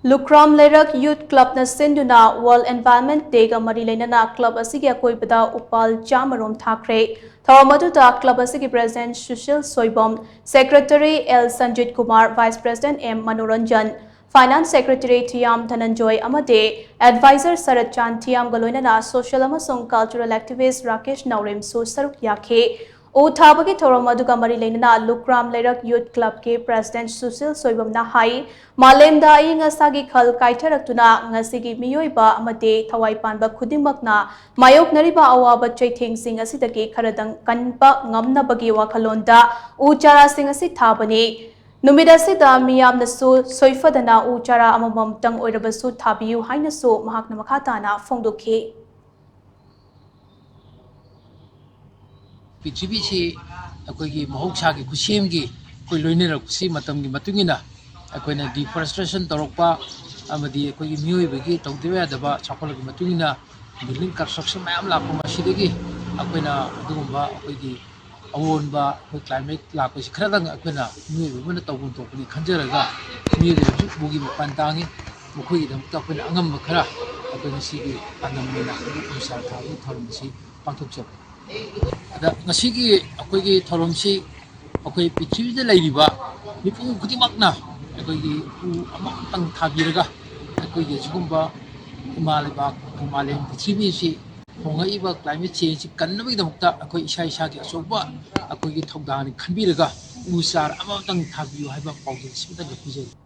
Lukram Lerak Youth Club na Sinduna World Environment Day ga mari leinana club asigi akoibada upal chamarom thakre thawamaduda club asigi president Sushil Soibom, secretary L Sanjit Kumar, vice president M Manoranjan, finance secretary Thiam Dhananjoy amade advisor Sarat Chan Thiam galoinana social amasong cultural activist Rakesh Naurem so saruk yakhe Uthabagi Thoromaduga Mari Lena Lukram Lerak Youth Club ke President Sushil Soibam na hai Malemda Ingasagi Khal Kaitaraktuna Ngasigi Miyoiba Amate Thawai Panba Khudimmakna Mayok Nariba Awaba Chaithing Sing Asidagi Karadang Kanpa Ngamna Bagi Wakalonda Uchara Sing Asit Thabani Numidasida Miyam Nasu Soifadana Uchara Amamam Tang Oirabasu Thabiu Hainasu Mahakna Makatana Fongdoke पृथ्वी अखोई महौसा की खुसेम की कोई लोइनर खुसी मतम की मतुंगिना अखोइना deforestation तौरपा अमदी अखोई मियोइबगी तौदेबा यादबा चाखोल की मतुंगिना building construction ma'am लापो मसीदगी अखोइना अदुगुंबा अखोई अवोनबा अखोई क्लाइमेट लापसी खरदंग अखोइना मियोइबना तौगुन तौपनी खंजरगा मियोइबी बुगी मपान तांगी मखोई दमता अखोइना अंगम खरा अखोइना सिगी अनमना अनुसार थाबी थरमसी पांथोकजब ngasi akoi gi thoromsi akoi pithwi da lairiba mipung khutimakna akoi gi ama tang thabiraga akoi gi sugumba himalaya himalaya pithwi si hongai ba climate change kannabi damukta akoi isa isa gi asoba akoi gi thogdani khanbiraga usar ama tang thabiyu haiba pawdi simta ga pijai